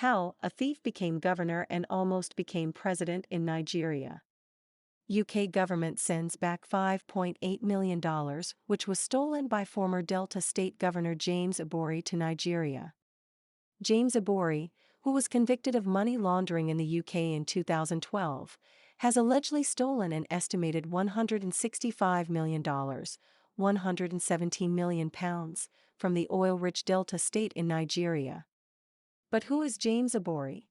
How a thief became governor and almost became president in Nigeria. UK government sends back $5.8 million, which was stolen by former Delta State Governor James Obori to Nigeria. James Obori, who was convicted of money laundering in the UK in 2012, has allegedly stolen an estimated $165 million, £117 million, from the oil-rich Delta State in Nigeria. But who is James Obori?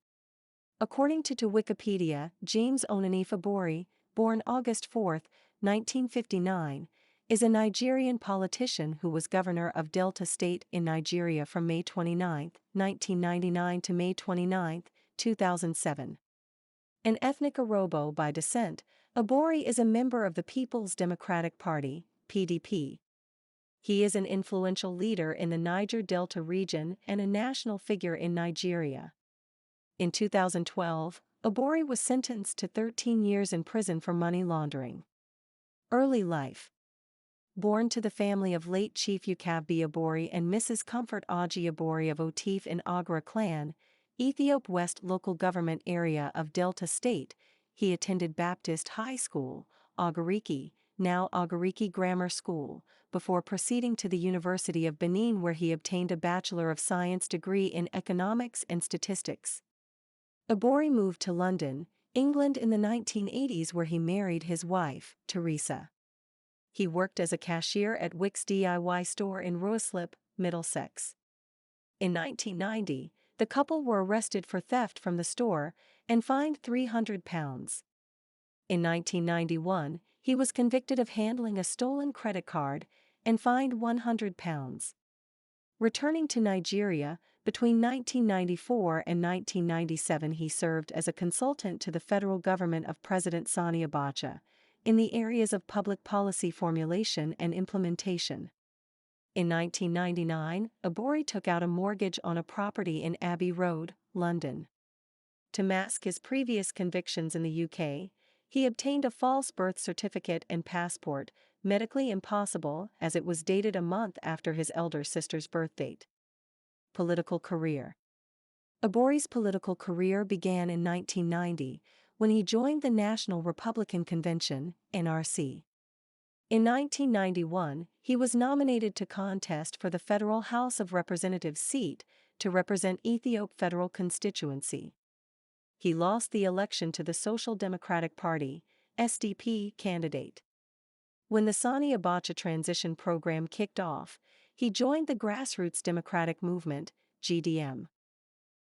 According to Wikipedia, James Onanefe Ibori, born August 4, 1959, is a Nigerian politician who was governor of Delta State in Nigeria from May 29, 1999 to May 29, 2007. An ethnic Urhobo by descent, Ibori is a member of the People's Democratic Party, PDP. He is an influential leader in the Niger Delta region and a national figure in Nigeria. In 2012, Ibori was sentenced to 13 years in prison for money laundering. Early life. Born to the family of late Chief Ukavbe Ibori and Mrs. Comfort Oji Ibori of Otefe in Oghara clan, Ethiope West local government area of Delta State, he attended Baptist High School, Oghareki, now Oghareki Grammar School, before proceeding to the University of Benin where he obtained a Bachelor of Science degree in Economics and Statistics. Ibori moved to London, England in the 1980s where he married his wife, Theresa. He worked as a cashier at Wickes DIY store in Ruislip, Middlesex. In 1990, the couple were arrested for theft from the store and fined £300. In 1991, he was convicted of handling a stolen credit card and fined £100. Returning to Nigeria, between 1994 and 1997 he served as a consultant to the federal government of President Sani Abacha, in the areas of public policy formulation and implementation. In 1999, Ibori took out a mortgage on a property in Abbey Road, London. To mask his previous convictions in the UK, he obtained a false birth certificate and passport, medically impossible as it was dated a month after his elder sister's birth date. Political career. Ibori's political career began in 1990, when he joined the National Republican Convention, NRC. In 1991, he was nominated to contest for the Federal House of Representatives seat to represent Ethiope Federal Constituency. He lost the election to the Social Democratic Party, SDP, candidate. When the Sani Abacha transition program kicked off, he joined the Grassroots Democratic Movement, GDM.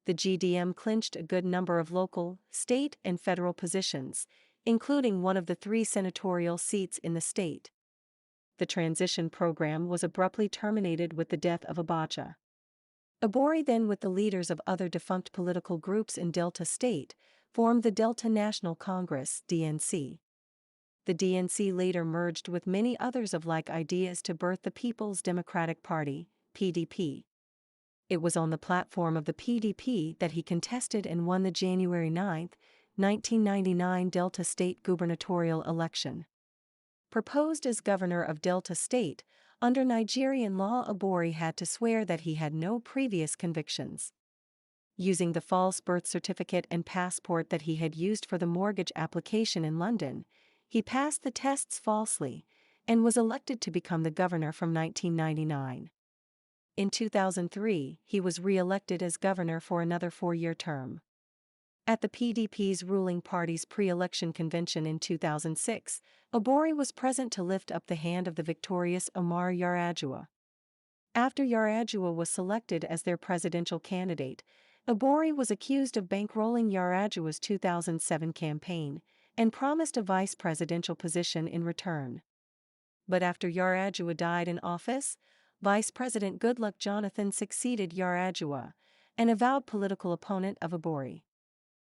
The GDM clinched a good number of local, state, and federal positions, including one of the 3 senatorial seats in the state. The transition program was abruptly terminated with the death of Abacha. Ibori then, with the leaders of other defunct political groups in Delta State, formed the Delta National Congress, DNC. The DNC later merged with many others of like ideas to birth the People's Democratic Party, PDP. It was on the platform of the PDP that he contested and won the January 9, 1999 Delta State gubernatorial election. Proposed as governor of Delta State, under Nigerian law Ibori had to swear that he had no previous convictions. Using the false birth certificate and passport that he had used for the mortgage application in London, he passed the tests falsely, and was elected to become the governor from 1999. In 2003, he was re-elected as governor for another 4-year term. At the PDP's ruling party's pre-election convention in 2006, Ibori was present to lift up the hand of the victorious Umar Yar'Adua. After Yar'Adua was selected as their presidential candidate, Ibori was accused of bankrolling Yar'Adua's 2007 campaign, and promised a vice presidential position in return. But after Yar'Adua died in office, Vice President Goodluck Jonathan succeeded Yar'Adua, an avowed political opponent of Ibori.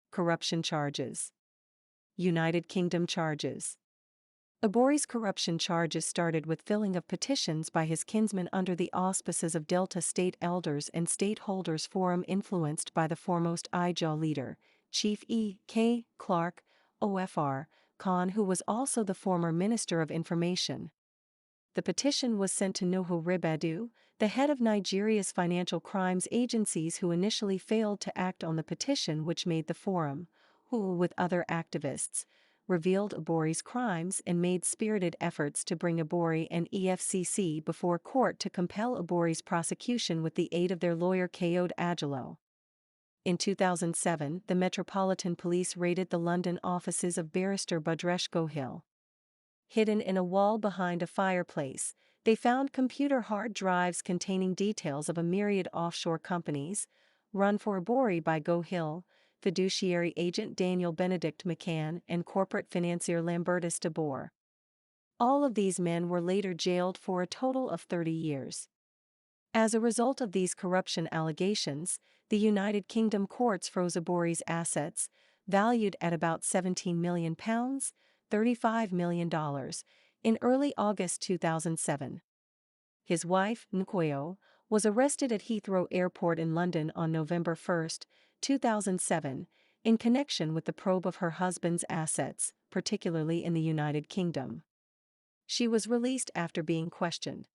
Corruption charges. United Kingdom charges. Ibori's corruption charges started with filling of petitions by his kinsmen under the auspices of Delta State elders and stakeholders forum influenced by the foremost Ijaw leader, Chief E. K. Clark, OFR, Khan, who was also the former Minister of Information. the petition was sent to Nuhu Ribadu, the head of Nigeria's financial crimes agencies, who initially failed to act on the petition, which made the forum, who, with other activists, revealed Ibori's crimes and made spirited efforts to bring Ibori and EFCC before court to compel Ibori's prosecution with the aid of their lawyer Kayode Agelo. In 2007, the Metropolitan Police raided the London offices of barrister Budresh Gohill. Hidden in a wall behind a fireplace, they found computer hard drives containing details of a myriad offshore companies, run for Ibori by Gohill, fiduciary agent Daniel Benedict McCann, and corporate financier Lambertus de Boer. All of these men were later jailed for a total of 30 years. As a result of these corruption allegations, the United Kingdom courts froze Ibori's assets, valued at about £17 million, $35 million, in early August 2007. His wife, Nkoyo, was arrested at Heathrow Airport in London on November 1, 2007, in connection with the probe of her husband's assets, particularly in the United Kingdom. She was released after being questioned.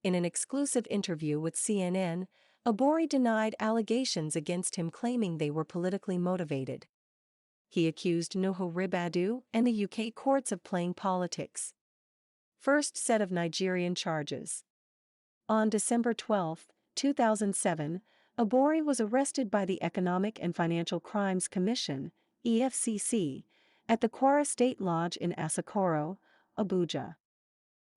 In an exclusive interview with CNN, Ibori denied allegations against him, claiming they were politically motivated. He accused Nuhu Ribadu and the UK courts of playing politics. First set of Nigerian charges. On December 12, 2007, Ibori was arrested by the Economic and Financial Crimes Commission, EFCC, at the Kwara State Lodge in Asokoro, Abuja.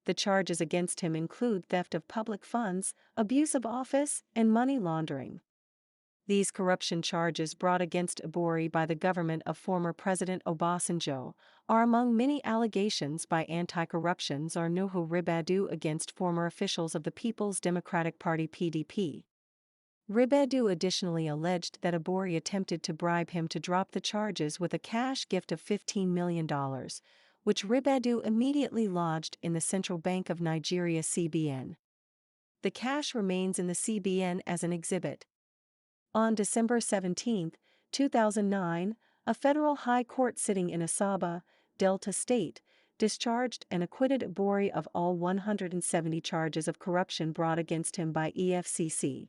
The charges against him include theft of public funds, abuse of office, and money laundering. These corruption charges brought against Ibori by the government of former President Obasanjo are among many allegations by anti-corruption czar Nuhu Ribadu against former officials of the People's Democratic Party (PDP). Ribadu additionally alleged that Ibori attempted to bribe him to drop the charges with a cash gift of $15 million, which Ribadu immediately lodged in the Central Bank of Nigeria (CBN). The cash remains in the CBN as an exhibit. On December 17, 2009, a federal high court sitting in Asaba, Delta State, discharged and acquitted Ibori of all 170 charges of corruption brought against him by EFCC.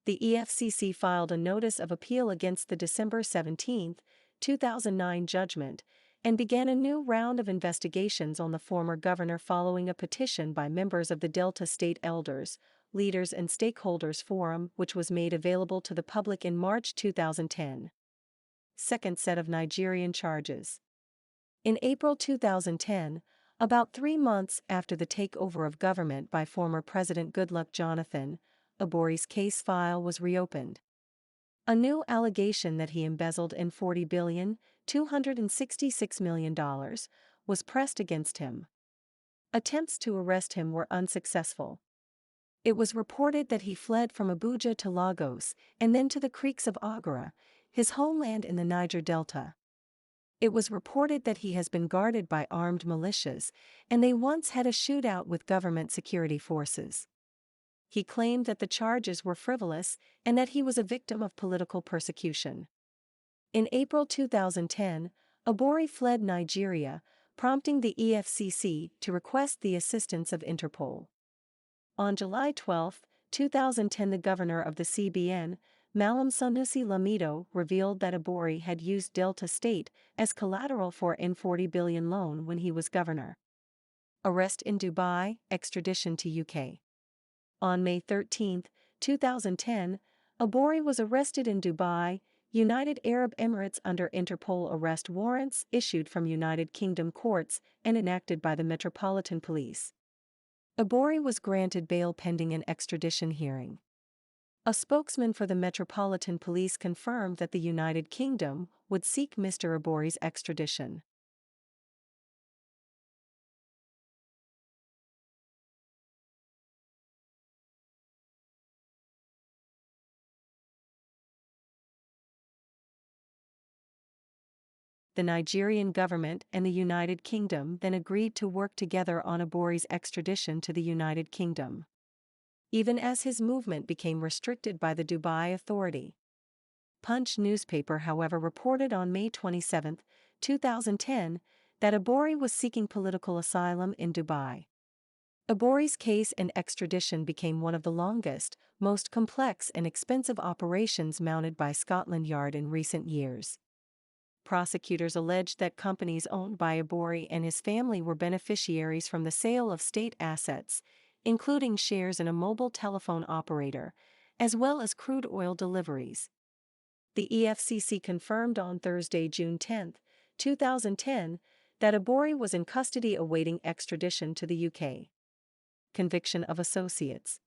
The EFCC filed a notice of appeal against the December 17, 2009 judgment, and began a new round of investigations on the former governor following a petition by members of the Delta State Elders, Leaders and Stakeholders Forum, which was made available to the public in March 2010. Second set of Nigerian charges. In April 2010, about 3 months after the takeover of government by former President Goodluck Jonathan, Ibori's case file was reopened. A new allegation that he embezzled in $40,266 million was pressed against him. Attempts to arrest him were unsuccessful. It was reported that he fled from Abuja to Lagos and then to the creeks of Oghara, his homeland in the Niger Delta. It was reported that he has been guarded by armed militias, and they once had a shootout with government security forces. He claimed that the charges were frivolous and that he was a victim of political persecution. In April 2010, Ibori fled Nigeria, prompting the EFCC to request the assistance of Interpol. On July 12, 2010, the governor of the CBN, Malam Sanusi Lamido, revealed that Ibori had used Delta State as collateral for an $40 billion loan when he was governor. Arrest in Dubai, extradition to UK. On May 13, 2010, Ibori was arrested in Dubai, United Arab Emirates under Interpol arrest warrants issued from United Kingdom courts and enacted by the Metropolitan Police. Ibori was granted bail pending an extradition hearing. A spokesman for the Metropolitan Police confirmed that the United Kingdom would seek Mr. Ibori's extradition. The Nigerian government and the United Kingdom then agreed to work together on Ibori's extradition to the United Kingdom, even as his movement became restricted by the Dubai Authority. Punch newspaper, however, reported on May 27, 2010, that Ibori was seeking political asylum in Dubai. Ibori's case and extradition became one of the longest, most complex and expensive operations mounted by Scotland Yard in recent years. Prosecutors alleged that companies owned by Ibori and his family were beneficiaries from the sale of state assets, including shares in a mobile telephone operator, as well as crude oil deliveries. The EFCC confirmed on Thursday, June 10, 2010, that Ibori was in custody awaiting extradition to the UK. Conviction of associates.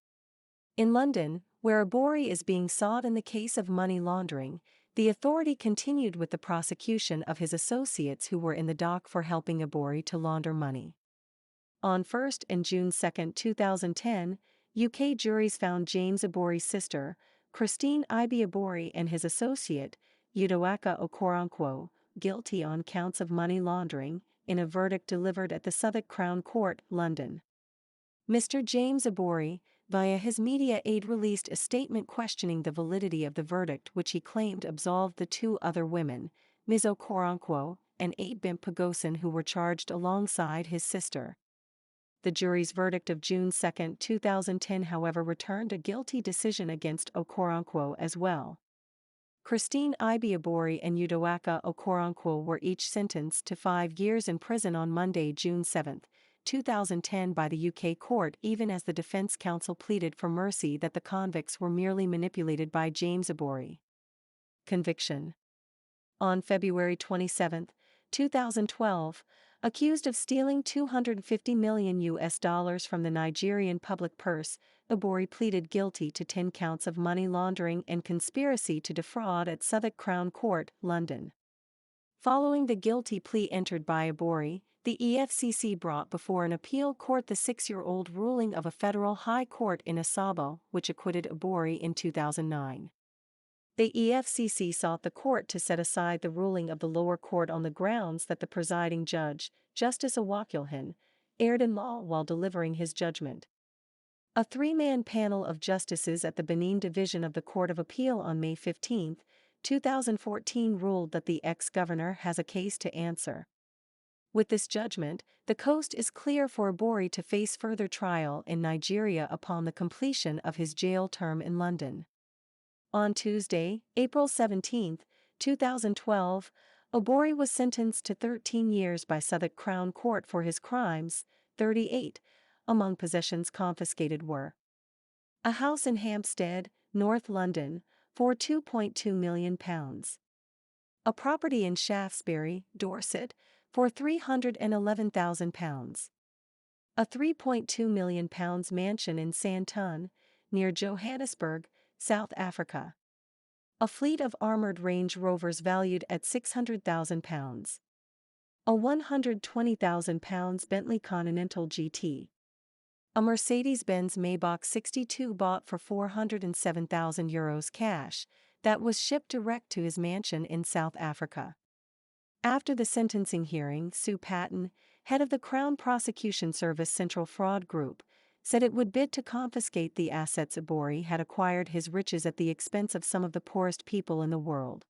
In London, where Ibori is being sought in the case of money laundering, the authority continued with the prosecution of his associates who were in the dock for helping Ibori to launder money. On 1 and June 2, 2010, UK juries found James Ibori's sister, Christine Ibe Ibori, and his associate, Udoaka Okoronkwo, guilty on counts of money laundering, in a verdict delivered at the Southwark Crown Court, London. Mr. James Ibori, via his media aide, released a statement questioning the validity of the verdict, which he claimed absolved the two other women, Ms. Okoronkwo and Bimp Pagosin, who were charged alongside his sister. The jury's verdict of June 2, 2010, however, returned a guilty decision against Okoronkwo as well. Christine Ibe Ibori and Udoaka Okoronkwo were each sentenced to 5 years in prison on Monday, June 7, 2010 by the UK court, even as the defense counsel pleaded for mercy that the convicts were merely manipulated by James Ibori. Conviction. On February 27, 2012, accused of stealing $250 million from the Nigerian public purse, Ibori pleaded guilty to 10 counts of money laundering and conspiracy to defraud at Southwark Crown Court, London. Following the guilty plea entered by Ibori, the EFCC brought before an appeal court the 6-year-old ruling of a federal high court in Asabo, which acquitted Ibori in 2009. The EFCC sought the court to set aside the ruling of the lower court on the grounds that the presiding judge, Justice Awakilhan, erred in law while delivering his judgment. A 3-man panel of justices at the Benin Division of the Court of Appeal on May 15, 2014 ruled that the ex-governor has a case to answer. With this judgment, the coast is clear for Ibori to face further trial in Nigeria upon the completion of his jail term in London. On Tuesday, April 17, 2012, Ibori was sentenced to 13 years by Southwark Crown Court for his crimes. 38 among possessions confiscated were: a house in Hampstead, North London, for £2.2 million, a property in Shaftesbury, Dorset, for £311,000, a £3.2 million mansion in Sandton, near Johannesburg, South Africa, a fleet of armoured Range Rovers valued at £600,000, a £120,000 Bentley Continental GT, a Mercedes-Benz Maybach 62 bought for €407,000 cash, that was shipped direct to his mansion in South Africa. After the sentencing hearing, Sue Patton, head of the Crown Prosecution Service Central Fraud Group, said it would bid to confiscate the assets Ibori had acquired his riches at the expense of some of the poorest people in the world.